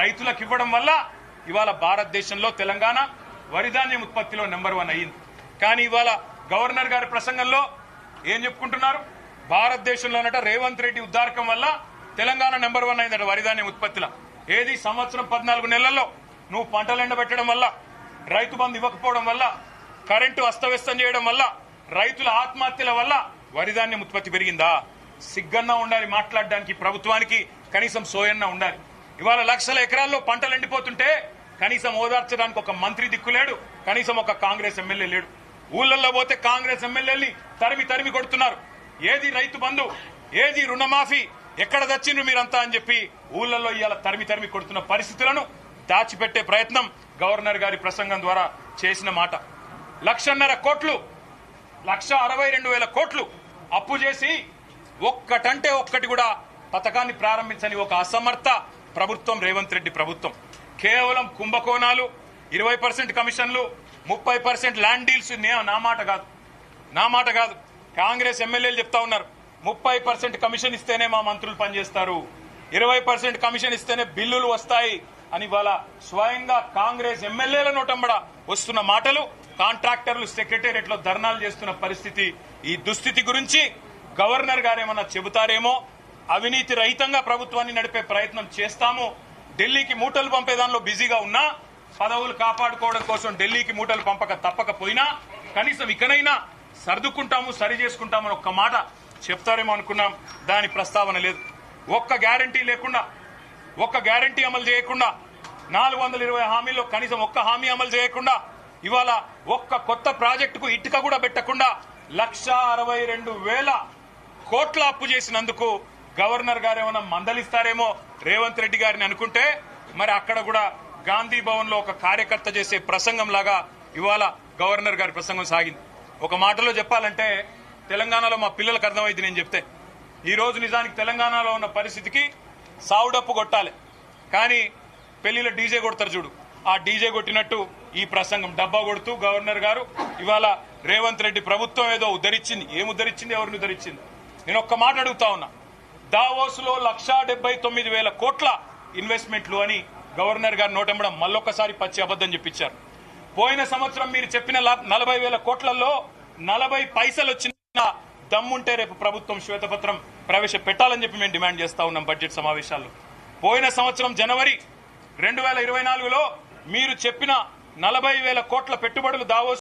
రైతులకు ఇవ్వడం వల్ల ఇవాళ భారతదేశంలో తెలంగాణ వరిధాన్యం ఉత్పత్తిలో నెంబర్ 1 అయ్యింది. కానీ ఇవాళ గవర్నర్ గారి ప్రసంగంలో ఏం చెప్పుకుంటున్నారు? భారతదేశంలోనట రేవంత్ రెడ్డి ఉద్దారకం వల్ల తెలంగాణ నెంబర్ 1 అయిందట వరిధాన్యం ఉత్పత్తిలో. ఏది సంవత్సరం 14 నెలల్లో నువ్వు పంటలు ఎండబెట్టడం వల్ల, రైతు బంధు ఇవ్వకపోవడం వల్ల, కరెంటు అస్తవ్యస్తం చేయడం వల్ల, రైతుల ఆత్మహత్యల వల్ల వరిధాన్యం ఉత్పత్తి పెరిగిందా? సిగ్గన్నా ఉండాలి మాట్లాడడానికి ప్రభుత్వానికి, కనీసం సోయన్నా ఉండాలి. ఇవాళ లక్షల ఎకరాల్లో పంటలు ఎండిపోతుంటే కనీసం ఓదార్చడానికి ఒక మంత్రి దిక్కులేడు, కనీసం ఒక కాంగ్రెస్ ఎమ్మెల్యే లేడు. ఊళ్ళల్లో పోతే కాంగ్రెస్ ఎమ్మెల్యేల్ని తరిమి కొడుతున్నారు. ఏది రైతు బంధు, ఏది రుణమాఫీ, ఎక్కడ తెచ్చిండ్రు మీరంతా అని చెప్పి ఊళ్ళల్లో ఇవాళ తరిమి కొడుతున్న పరిస్థితులను దాచిపెట్టే ప్రయత్నం గవర్నర్ గారి ప్రసంగం ద్వారా చేసిన మాట. 1,50,000 కోట్లు, 1,62,000 కోట్లు అప్పు చేసి ఒక్కటంటే ఒక్కటి కూడా పథకాన్ని ప్రారంభించని ఒక అసమర్థ ప్రభుత్వం రేవంత్ రెడ్డి ప్రభుత్వం. కేవలం కుంభకోణాలు, 20% కమిషన్లు, 30% ల్యాండ్ డీల్స్. నా మాట కాదు, కాంగ్రెస్ ఎమ్మెల్యేలు చెప్తా ఉన్నారు 30% కమిషన్ ఇస్తేనే మా మంత్రులు పనిచేస్తారు, 20% కమిషన్ ఇస్తేనే బిల్లులు వస్తాయి అని ఇవాళ స్వయంగా కాంగ్రెస్ ఎమ్మెల్యేల నోటంబడ వస్తున్న మాటలు, కాంట్రాక్టర్లు సెక్రటేరియట్ లో ధర్నాలు చేస్తున్న పరిస్థితి. ఈ దుస్థితి గురించి గవర్నర్ గారేమన్నా చెబుతారేమో. అవినీతి రహితంగా ప్రభుత్వాన్ని నడిపే ప్రయత్నం చేస్తాము. ఢిల్లీకి మూటలు పంపే దానిలో బిజీగా ఉన్నా, పదవులు కాపాడుకోవడం కోసం ఢిల్లీకి మూటలు తప్పకపోయినా కనీసం ఇకనైనా సర్దుకుంటాము, సరి చేసుకుంటామని ఒక్క మాట చెప్తారేమో అనుకున్నాం. దాని ప్రస్తావన లేదు. ఒక్క గ్యారంటీ లేకుండా, ఒక్క గ్యారంటీ అమలు చేయకుండా, 420 హామీల్లో కనీసం ఒక్క హామీ అమలు చేయకుండా, ఇవాళ ఒక్క కొత్త ప్రాజెక్టుకు ఇటుక కూడా పెట్టకుండా 1,62,000 కోట్ల అప్పు చేసినందుకు గవర్నర్ గారు ఏమైనా మందలిస్తారేమో రేవంత్ రెడ్డి గారిని అనుకుంటే, మరి అక్కడ కూడా గాంధీ భవన్ లో ఒక కార్యకర్త చేసే ప్రసంగం లాగా ఇవాళ గవర్నర్ గారి ప్రసంగం సాగింది. ఒక మాటలో చెప్పాలంటే తెలంగాణలో మా పిల్లలకు అర్థమైంది నేను చెప్తే. ఈ రోజు నిజానికి తెలంగాణలో ఉన్న పరిస్థితికి సావుడప్పు కొట్టాలి, కానీ పెళ్లిలో డీజే కొడతారు చూడు, ఆ డీజే కొట్టినట్టు ఈ ప్రసంగం డబ్బా కొడుతూ గవర్నర్ గారు ఇవాళ రేవంత్ రెడ్డి ప్రభుత్వం ఏదో ఉద్ధరించింది. ఏం ఉద్ధరించింది? ఎవరిని ఉద్ధరించింది? నేను ఒక్క మాట అడుగుతా ఉన్నా. దావోస్ లో 1,79,000 కోట్ల ఇన్వెస్ట్మెంట్లు అని గవర్నర్ గారు నోటెంబడం మళ్ళొక్కసారి పచ్చి అబద్దం చెప్పించారు. పోయిన సంవత్సరం మీరు చెప్పిన 40,000 కోట్లలో 40 పైసలు వచ్చిన దమ్ముంటే రేపు ప్రభుత్వం శ్వేతపత్రం ప్రవేశపెట్టాలని చెప్పి మేము డిమాండ్ చేస్తా ఉన్నాం బడ్జెట్ సమావేశాల్లో. పోయిన సంవత్సరం జనవరి 2024లో మీరు చెప్పిన 40,000 కోట్ల పెట్టుబడులు దావోస్